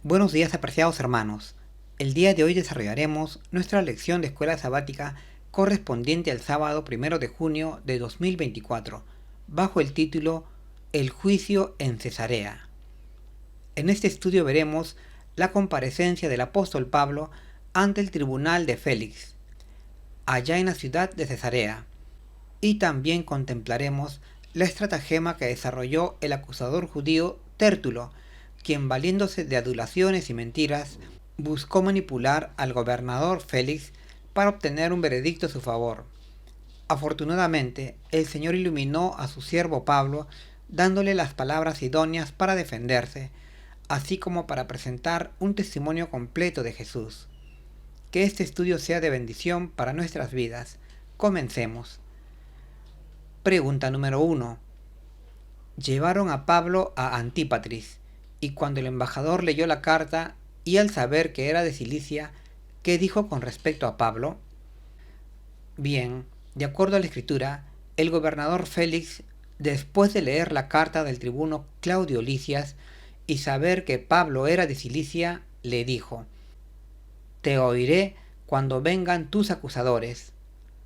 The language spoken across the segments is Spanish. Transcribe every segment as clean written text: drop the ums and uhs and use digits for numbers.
Buenos días, apreciados hermanos. El día de hoy desarrollaremos nuestra lección de escuela sabática correspondiente al sábado 1 de junio de 2024, bajo el título El juicio en Cesarea. En este estudio veremos la comparecencia del apóstol Pablo ante el tribunal de Félix, allá en la ciudad de Cesarea, y también contemplaremos la estratagema que desarrolló el acusador judío Tértulo, quien, valiéndose de adulaciones y mentiras, buscó manipular al gobernador Félix para obtener un veredicto a su favor. Afortunadamente, el Señor iluminó a su siervo Pablo, dándole las palabras idóneas para defenderse, así como para presentar un testimonio completo de Jesús. Que este estudio sea de bendición para nuestras vidas. Comencemos. Pregunta número 1. Llevaron a Pablo a Antípatris, y cuando el embajador leyó la carta y al saber que era de Cilicia, ¿qué dijo con respecto a Pablo? Bien, de acuerdo a la escritura, el gobernador Félix, después de leer la carta del tribuno Claudio Licias y saber que Pablo era de Cilicia, le dijo: «Te oiré cuando vengan tus acusadores»,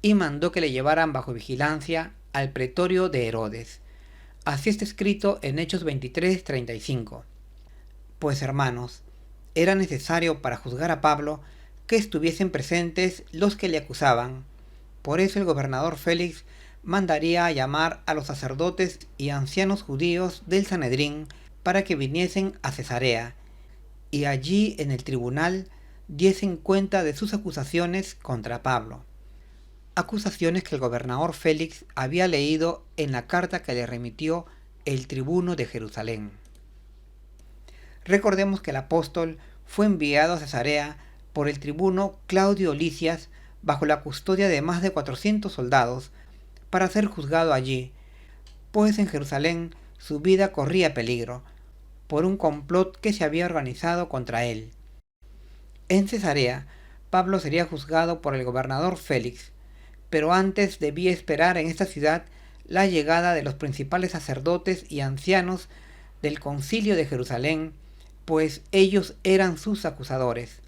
y mandó que le llevaran bajo vigilancia al pretorio de Herodes. Así está escrito en Hechos 23:35. Pues hermanos, era necesario para juzgar a Pablo que estuviesen presentes los que le acusaban. Por eso el gobernador Félix mandaría a llamar a los sacerdotes y ancianos judíos del Sanedrín para que viniesen a Cesarea, y allí en el tribunal diesen cuenta de sus acusaciones contra Pablo. Acusaciones que el gobernador Félix había leído en la carta que le remitió el tribuno de Jerusalén. Recordemos que el apóstol fue enviado a Cesarea por el tribuno Claudio Licias bajo la custodia de más de 400 soldados para ser juzgado allí, pues en Jerusalén su vida corría peligro por un complot que se había organizado contra él. En Cesarea, Pablo sería juzgado por el gobernador Félix, pero antes debía esperar en esta ciudad la llegada de los principales sacerdotes y ancianos del concilio de Jerusalén, pues ellos eran sus acusadores.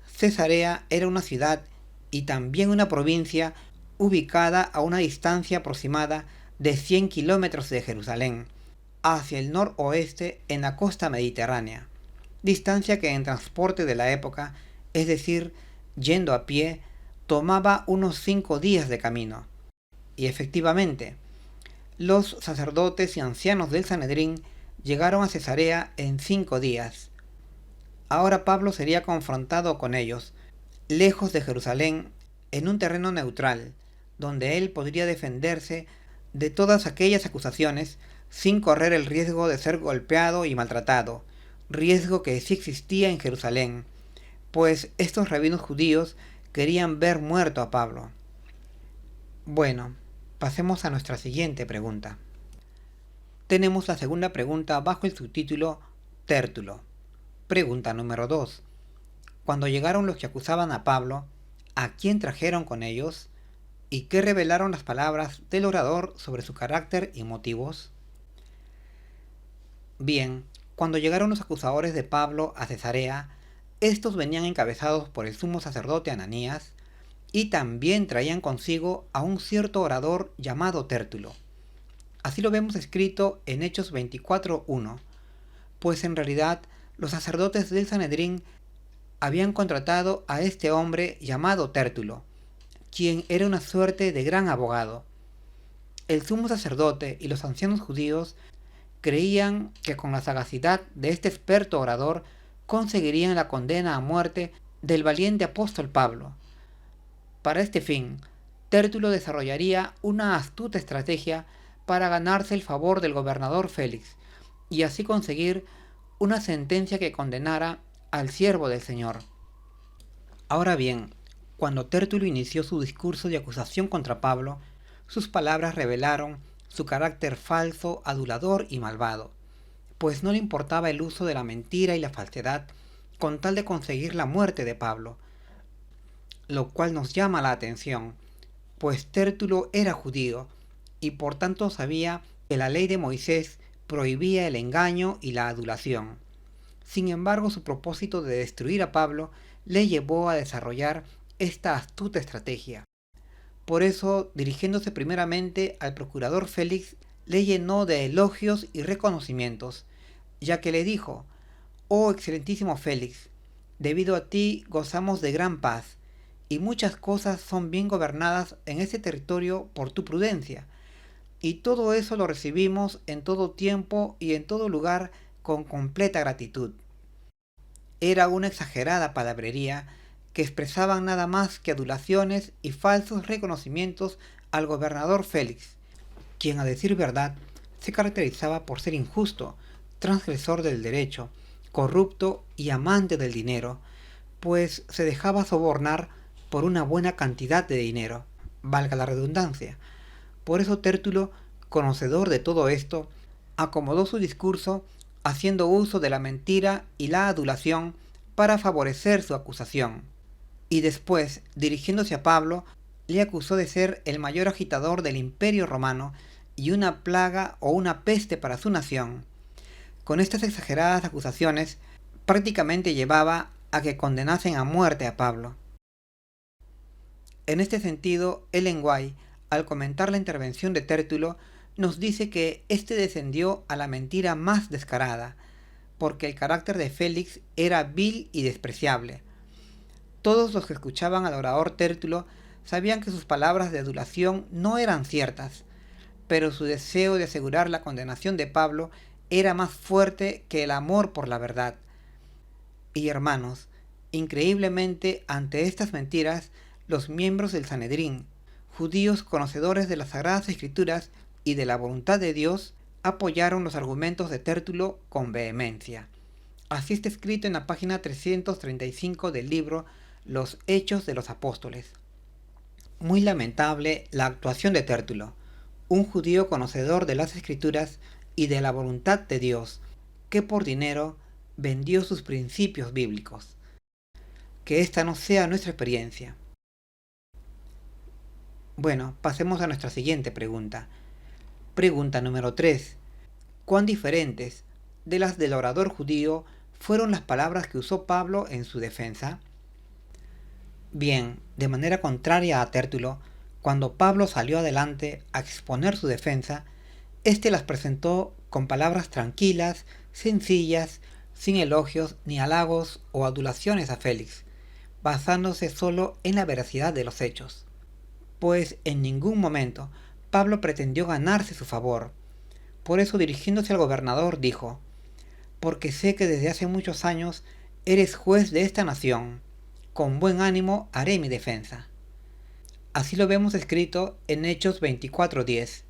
Cesarea era una ciudad y también una provincia ubicada a una distancia aproximada de 100 kilómetros de Jerusalén, hacia el noroeste en la costa mediterránea, distancia que en transporte de la época, es decir, yendo a pie, tomaba unos 5 días de camino. Y efectivamente, los sacerdotes y ancianos del Sanedrín llegaron a Cesarea en 5 días. Ahora Pablo sería confrontado con ellos, lejos de Jerusalén, en un terreno neutral, donde él podría defenderse de todas aquellas acusaciones sin correr el riesgo de ser golpeado y maltratado, riesgo que sí existía en Jerusalén, pues estos rabinos judíos querían ver muerto a Pablo. Bueno, pasemos a nuestra siguiente pregunta. Tenemos la segunda pregunta bajo el subtítulo Tértulo. Pregunta número 2. Cuando llegaron los que acusaban a Pablo, ¿a quién trajeron con ellos? ¿Y qué revelaron las palabras del orador sobre su carácter y motivos? Bien, cuando llegaron los acusadores de Pablo a Cesarea, estos venían encabezados por el sumo sacerdote Ananías, y también traían consigo a un cierto orador llamado Tértulo. Así lo vemos escrito en Hechos 24:1, pues en realidad los sacerdotes del Sanedrín habían contratado a este hombre llamado Tértulo, quien era una suerte de gran abogado. El sumo sacerdote y los ancianos judíos creían que con la sagacidad de este experto orador conseguirían la condena a muerte del valiente apóstol Pablo. Para este fin, Tértulo desarrollaría una astuta estrategia para ganarse el favor del gobernador Félix y así conseguir una sentencia que condenara al siervo del Señor. Ahora bien, cuando Tértulo inició su discurso de acusación contra Pablo, sus palabras revelaron su carácter falso, adulador y malvado, pues no le importaba el uso de la mentira y la falsedad con tal de conseguir la muerte de Pablo, lo cual nos llama la atención, pues Tértulo era judío y por tanto sabía que la ley de Moisés prohibía el engaño y la adulación. Sin embargo, su propósito de destruir a Pablo le llevó a desarrollar esta astuta estrategia. Por eso, dirigiéndose primeramente al procurador Félix, le llenó de elogios y reconocimientos, ya que le dijo: «Oh excelentísimo Félix, debido a ti gozamos de gran paz, y muchas cosas son bien gobernadas en este territorio por tu prudencia, y todo eso lo recibimos en todo tiempo y en todo lugar con completa gratitud». Era una exagerada palabrería que expresaban nada más que adulaciones y falsos reconocimientos al gobernador Félix, quien, a decir verdad, se caracterizaba por ser injusto, transgresor del derecho, corrupto y amante del dinero, pues se dejaba sobornar por una buena cantidad de dinero, valga la redundancia. Por eso Tértulo, conocedor de todo esto, acomodó su discurso haciendo uso de la mentira y la adulación para favorecer su acusación. Y después, dirigiéndose a Pablo, le acusó de ser el mayor agitador del Imperio Romano y una plaga o una peste para su nación. Con estas exageradas acusaciones, prácticamente llevaba a que condenasen a muerte a Pablo. En este sentido, Ellen White, al comentar la intervención de Tértulo, nos dice que éste descendió a la mentira más descarada, porque el carácter de Félix era vil y despreciable. Todos los que escuchaban al orador Tértulo sabían que sus palabras de adulación no eran ciertas, pero su deseo de asegurar la condenación de Pablo era más fuerte que el amor por la verdad. Y hermanos, increíblemente ante estas mentiras, los miembros del Sanedrín, judíos conocedores de las Sagradas Escrituras y de la voluntad de Dios, apoyaron los argumentos de Tértulo con vehemencia. Así está escrito en la página 335 del libro Los Hechos de los Apóstoles. Muy lamentable la actuación de Tértulo, un judío conocedor de las Escrituras y de la voluntad de Dios, que por dinero vendió sus principios bíblicos. Que esta no sea nuestra experiencia. Bueno, pasemos a nuestra siguiente pregunta. Pregunta número 3. ¿Cuán diferentes de las del orador judío fueron las palabras que usó Pablo en su defensa? Bien, de manera contraria a Tértulo, cuando Pablo salió adelante a exponer su defensa, éste las presentó con palabras tranquilas, sencillas, sin elogios ni halagos o adulaciones a Félix, basándose solo en la veracidad de los hechos. Pues en ningún momento Pablo pretendió ganarse su favor. Por eso, dirigiéndose al gobernador, dijo: «Porque sé que desde hace muchos años eres juez de esta nación, con buen ánimo haré mi defensa». Así lo vemos escrito en Hechos 24:10.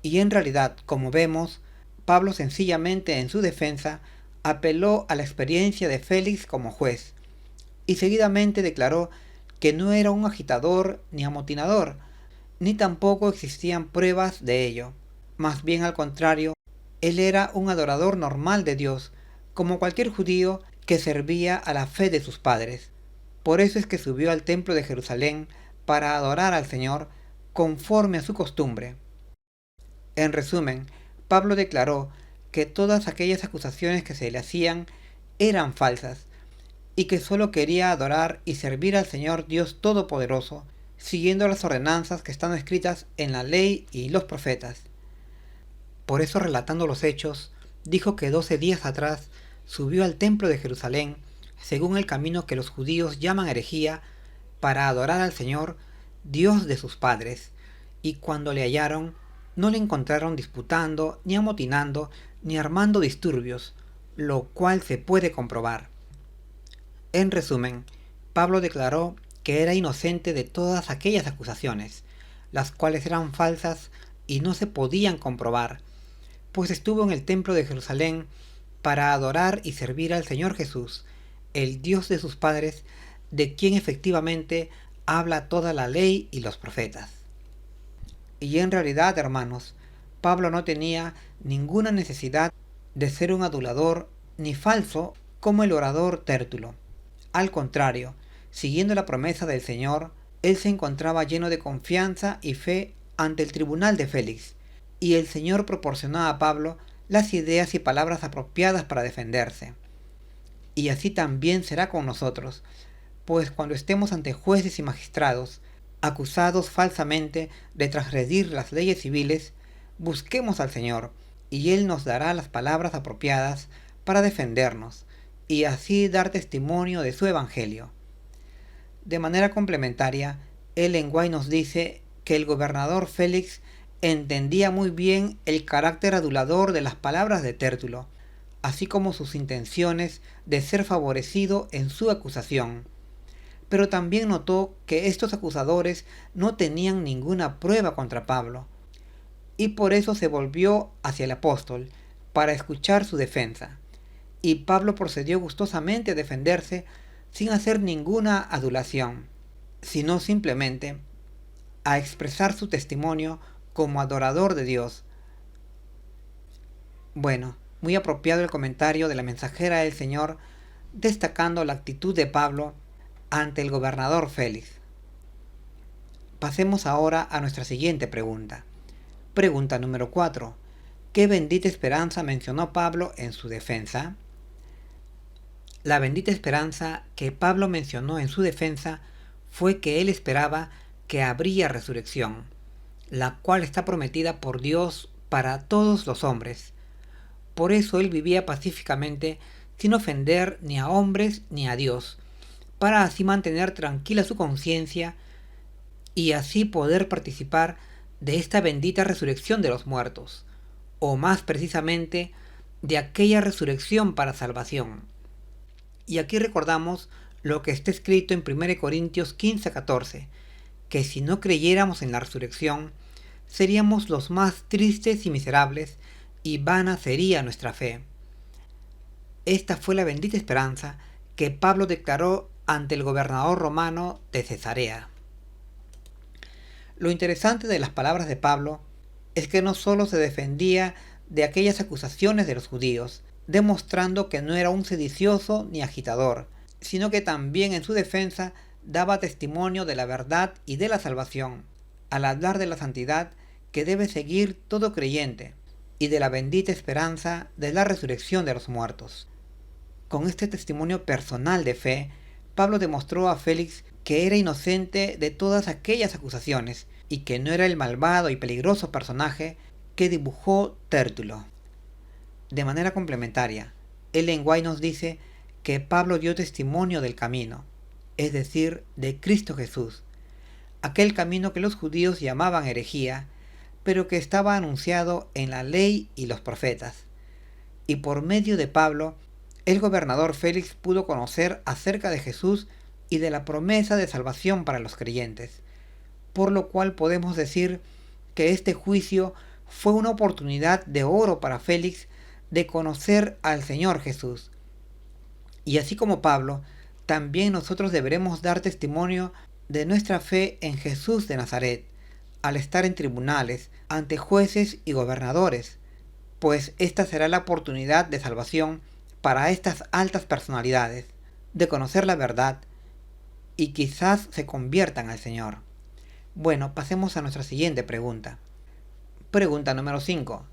Y en realidad, como vemos, Pablo sencillamente en su defensa apeló a la experiencia de Félix como juez, y seguidamente declaró que no era un agitador ni amotinador, ni tampoco existían pruebas de ello. Más bien al contrario, él era un adorador normal de Dios, como cualquier judío que servía a la fe de sus padres. Por eso es que subió al templo de Jerusalén para adorar al Señor conforme a su costumbre. En resumen, Pablo declaró que todas aquellas acusaciones que se le hacían eran falsas, y que solo quería adorar y servir al Señor Dios Todopoderoso, siguiendo las ordenanzas que están escritas en la ley y los profetas. Por eso, relatando los hechos, dijo que 12 días atrás subió al templo de Jerusalén, según el camino que los judíos llaman herejía, para adorar al Señor, Dios de sus padres, y cuando le hallaron, no le encontraron disputando, ni amotinando, ni armando disturbios, lo cual se puede comprobar. En resumen, Pablo declaró que era inocente de todas aquellas acusaciones, las cuales eran falsas y no se podían comprobar, pues estuvo en el templo de Jerusalén para adorar y servir al Señor Jesús, el Dios de sus padres, de quien efectivamente habla toda la ley y los profetas. Y en realidad, hermanos, Pablo no tenía ninguna necesidad de ser un adulador ni falso como el orador Tértulo. Al contrario, siguiendo la promesa del Señor, él se encontraba lleno de confianza y fe ante el tribunal de Félix, y el Señor proporcionó a Pablo las ideas y palabras apropiadas para defenderse. y así también será con nosotros, pues cuando estemos ante jueces y magistrados, acusados falsamente de transgredir las leyes civiles, busquemos al Señor, y Él nos dará las palabras apropiadas para defendernos, y así dar testimonio de su Evangelio. De manera complementaria, Ellen White nos dice que el gobernador Félix entendía muy bien el carácter adulador de las palabras de Tértulo, así como sus intenciones de ser favorecido en su acusación. Pero también notó que estos acusadores no tenían ninguna prueba contra Pablo, y por eso se volvió hacia el apóstol para escuchar su defensa. Y Pablo procedió gustosamente a defenderse sin hacer ninguna adulación, sino simplemente a expresar su testimonio como adorador de Dios. Bueno, muy apropiado el comentario de la mensajera del Señor, destacando la actitud de Pablo ante el gobernador Félix. Pasemos ahora a nuestra siguiente pregunta. Pregunta número 4. ¿Qué bendita esperanza mencionó Pablo en su defensa? La bendita esperanza que Pablo mencionó en su defensa fue que él esperaba que habría resurrección, la cual está prometida por Dios para todos los hombres. Por eso él vivía pacíficamente sin ofender ni a hombres ni a Dios, para así mantener tranquila su conciencia y así poder participar de esta bendita resurrección de los muertos, o más precisamente, de aquella resurrección para salvación. Y aquí recordamos lo que está escrito en 1 Corintios 15:14, que si no creyéramos en la resurrección, seríamos los más tristes y miserables, y vana sería nuestra fe. Esta fue la bendita esperanza que Pablo declaró ante el gobernador romano de Cesarea. Lo interesante de las palabras de Pablo es que no solo se defendía de aquellas acusaciones de los judíos, demostrando que no era un sedicioso ni agitador, sino que también en su defensa daba testimonio de la verdad y de la salvación, al hablar de la santidad que debe seguir todo creyente, y de la bendita esperanza de la resurrección de los muertos. Con este testimonio personal de fe, Pablo demostró a Félix que era inocente de todas aquellas acusaciones y que no era el malvado y peligroso personaje que dibujó Tértulo. De manera complementaria, Ellen White nos dice que Pablo dio testimonio del camino, es decir, de Cristo Jesús, aquel camino que los judíos llamaban herejía, pero que estaba anunciado en la ley y los profetas. Y por medio de Pablo, el gobernador Félix pudo conocer acerca de Jesús y de la promesa de salvación para los creyentes, por lo cual podemos decir que este juicio fue una oportunidad de oro para Félix de conocer al Señor Jesús. Y así como Pablo, también nosotros deberemos dar testimonio de nuestra fe en Jesús de Nazaret, al estar en tribunales, ante jueces y gobernadores, pues esta será la oportunidad de salvación para estas altas personalidades, de conocer la verdad y quizás se conviertan al Señor. Bueno, pasemos a nuestra siguiente pregunta. Pregunta número 5.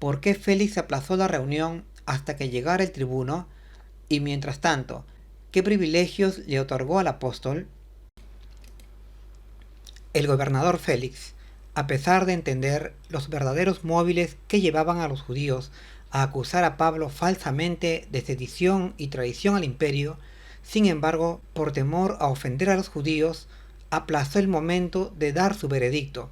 ¿Por qué Félix aplazó la reunión hasta que llegara el tribuno? Y mientras tanto, ¿qué privilegios le otorgó al apóstol? El gobernador Félix, a pesar de entender los verdaderos móviles que llevaban a los judíos a acusar a Pablo falsamente de sedición y traición al imperio, sin embargo, por temor a ofender a los judíos, aplazó el momento de dar su veredicto,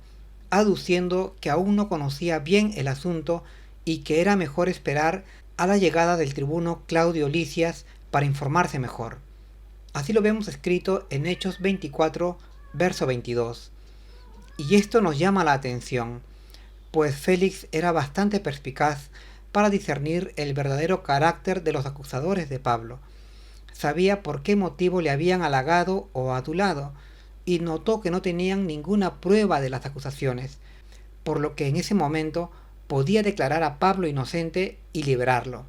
aduciendo que aún no conocía bien el asunto y que era mejor esperar a la llegada del tribuno Claudio Lisias para informarse mejor. Así lo vemos escrito en Hechos 24, verso 22. Y esto nos llama la atención, pues Félix era bastante perspicaz para discernir el verdadero carácter de los acusadores de Pablo. Sabía por qué motivo le habían halagado o adulado, y notó que no tenían ninguna prueba de las acusaciones, por lo que en ese momento podía declarar a Pablo inocente y liberarlo.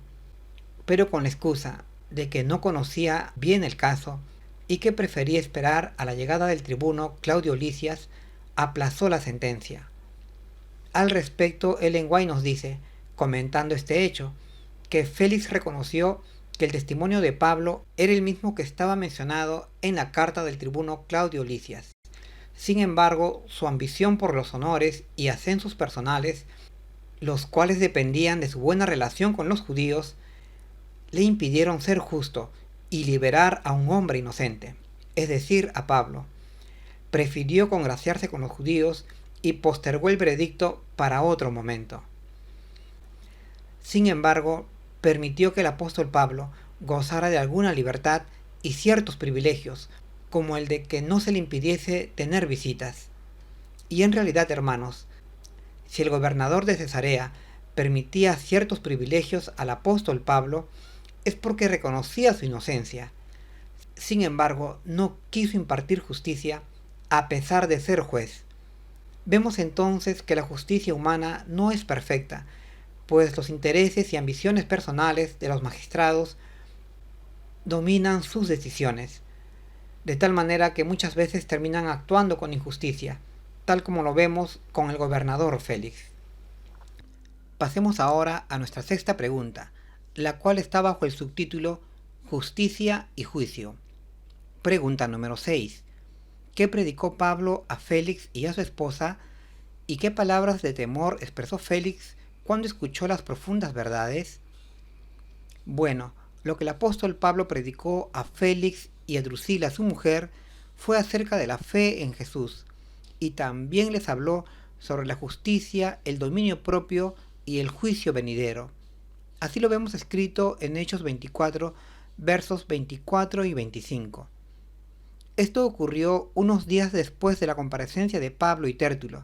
Pero con la excusa de que no conocía bien el caso y que prefería esperar a la llegada del tribuno Claudio Lisias, aplazó la sentencia. Al respecto, Ellen White nos dice, comentando este hecho, que Félix reconoció que el testimonio de Pablo era el mismo que estaba mencionado en la carta del tribuno Claudio Lisias. Sin embargo, su ambición por los honores y ascensos personales, los cuales dependían de su buena relación con los judíos, le impidieron ser justo y liberar a un hombre inocente, es decir, a Pablo. Prefirió congraciarse con los judíos y postergó el veredicto para otro momento. Sin embargo, permitió que el apóstol Pablo gozara de alguna libertad y ciertos privilegios, como el de que no se le impidiese tener visitas. Y en realidad, hermanos, si el gobernador de Cesarea permitía ciertos privilegios al apóstol Pablo, es porque reconocía su inocencia. Sin embargo, no quiso impartir justicia a pesar de ser juez. Vemos entonces que la justicia humana no es perfecta, pues los intereses y ambiciones personales de los magistrados dominan sus decisiones, de tal manera que muchas veces terminan actuando con injusticia, tal como lo vemos con el gobernador Félix. Pasemos ahora a nuestra sexta pregunta, la cual está bajo el subtítulo Justicia y Juicio. Pregunta número 6. ¿Qué predicó Pablo a Félix y a su esposa, y qué palabras de temor expresó Félix cuando escuchó las profundas verdades? Bueno, lo que el apóstol Pablo predicó a Félix y a Drusila, su mujer, fue acerca de la fe en Jesús, y también les habló sobre la justicia, el dominio propio y el juicio venidero. Así lo vemos escrito en Hechos 24, versos 24 y 25. Esto ocurrió unos días después de la comparecencia de Pablo y Tértulo.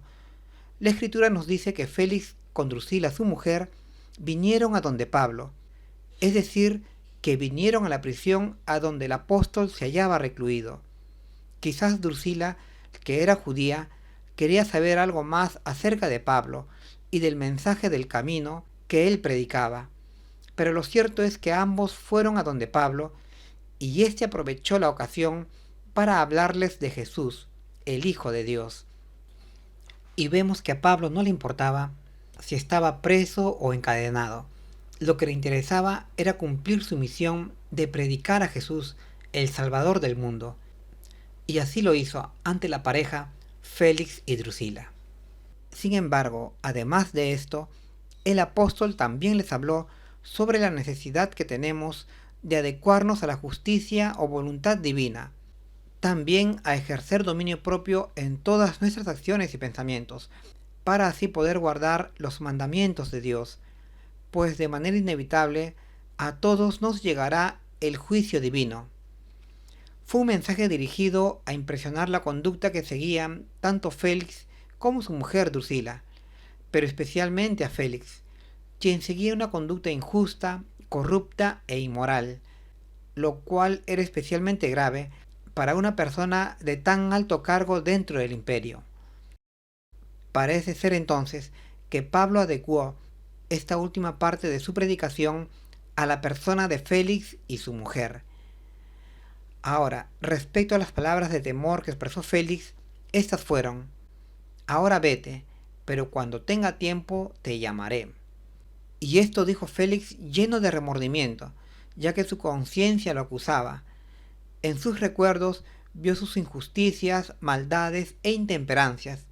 La Escritura nos dice que Félix con Drusila, su mujer, vinieron a donde Pablo, es decir, que vinieron a la prisión a donde el apóstol se hallaba recluido. Quizás Drusila, que era judía, quería saber algo más acerca de Pablo y del mensaje del camino que él predicaba. Pero lo cierto es que ambos fueron a donde Pablo, y éste aprovechó la ocasión para hablarles de Jesús, el Hijo de Dios. Y vemos que a Pablo no le importaba si estaba preso o encadenado. Lo que le interesaba era cumplir su misión de predicar a Jesús, el Salvador del mundo. Y así lo hizo ante la pareja Félix y Drusila. Sin embargo, además de esto, el apóstol también les habló sobre la necesidad que tenemos de adecuarnos a la justicia o voluntad divina, también a ejercer dominio propio en todas nuestras acciones y pensamientos, para así poder guardar los mandamientos de Dios, pues de manera inevitable a todos nos llegará el juicio divino. Fue un mensaje dirigido a impresionar la conducta que seguían tanto Félix como su mujer Drusila, pero especialmente a Félix, quien seguía una conducta injusta, corrupta e inmoral, lo cual era especialmente grave para una persona de tan alto cargo dentro del imperio. Parece ser entonces que Pablo adecuó esta última parte de su predicación a la persona de Félix y su mujer. Ahora, respecto a las palabras de temor que expresó Félix, estas fueron: ahora vete, pero cuando tenga tiempo te llamaré. Y esto dijo Félix lleno de remordimiento, ya que su conciencia lo acusaba. En sus recuerdos vio sus injusticias, maldades e intemperancias,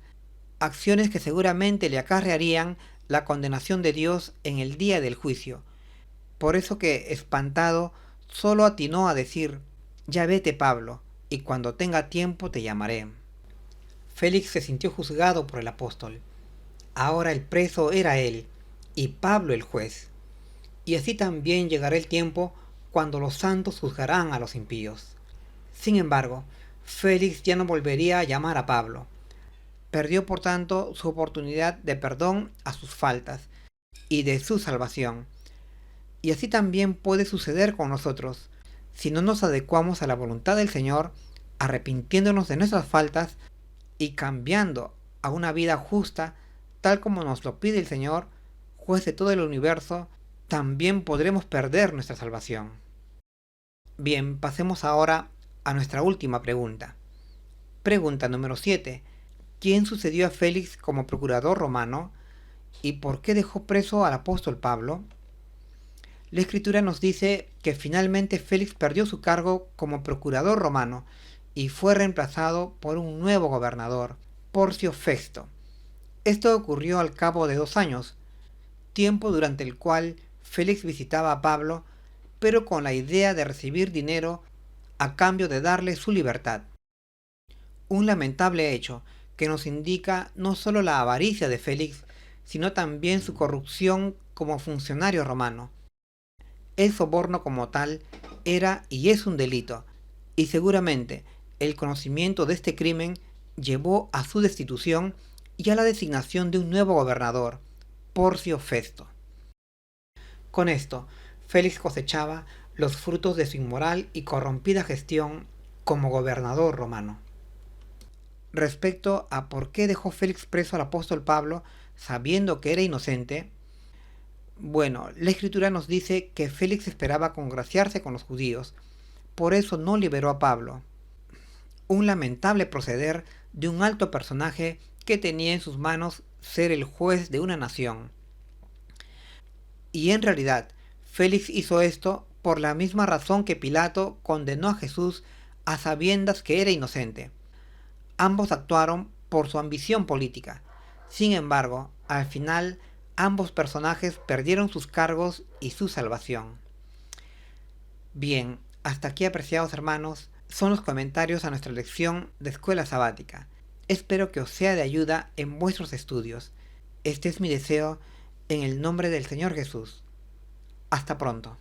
acciones que seguramente le acarrearían la condenación de Dios en el día del juicio. Por eso que, espantado, solo atinó a decir: ya vete, Pablo, y cuando tenga tiempo te llamaré. Félix se sintió juzgado por el apóstol. Ahora el preso era él, y Pablo el juez. Y así también llegará el tiempo cuando los santos juzgarán a los impíos. Sin embargo, Félix ya no volvería a llamar a Pablo. Perdió por tanto su oportunidad de perdón a sus faltas y de su salvación. Y así también puede suceder con nosotros, si no nos adecuamos a la voluntad del Señor, arrepintiéndonos de nuestras faltas y cambiando a una vida justa, tal como nos lo pide el Señor, juez de todo el universo, también podremos perder nuestra salvación. Bien, pasemos ahora a nuestra última pregunta. Pregunta número 7. ¿Quién sucedió a Félix como procurador romano y por qué dejó preso al apóstol Pablo? La Escritura nos dice que finalmente Félix perdió su cargo como procurador romano y fue reemplazado por un nuevo gobernador, Porcio Festo. Esto ocurrió al cabo de 2 años, tiempo durante el cual Félix visitaba a Pablo, pero con la idea de recibir dinero a cambio de darle su libertad. Un lamentable hecho que nos indica no solo la avaricia de Félix, sino también su corrupción como funcionario romano. El soborno como tal era y es un delito, y seguramente el conocimiento de este crimen llevó a su destitución y a la designación de un nuevo gobernador, Porcio Festo. Con esto, Félix cosechaba los frutos de su inmoral y corrompida gestión como gobernador romano. Respecto a por qué dejó Félix preso al apóstol Pablo sabiendo que era inocente, bueno, la Escritura nos dice que Félix esperaba congraciarse con los judíos, por eso no liberó a Pablo. Un lamentable proceder de un alto personaje que tenía en sus manos ser el juez de una nación. Y en realidad, Félix hizo esto por la misma razón que Pilato condenó a Jesús a sabiendas que era inocente. Ambos actuaron por su ambición política. Sin embargo, al final, ambos personajes perdieron sus cargos y su salvación. Bien, hasta aquí, apreciados hermanos, son los comentarios a nuestra lección de escuela sabática. Espero que os sea de ayuda en vuestros estudios. Este es mi deseo en el nombre del Señor Jesús. Hasta pronto.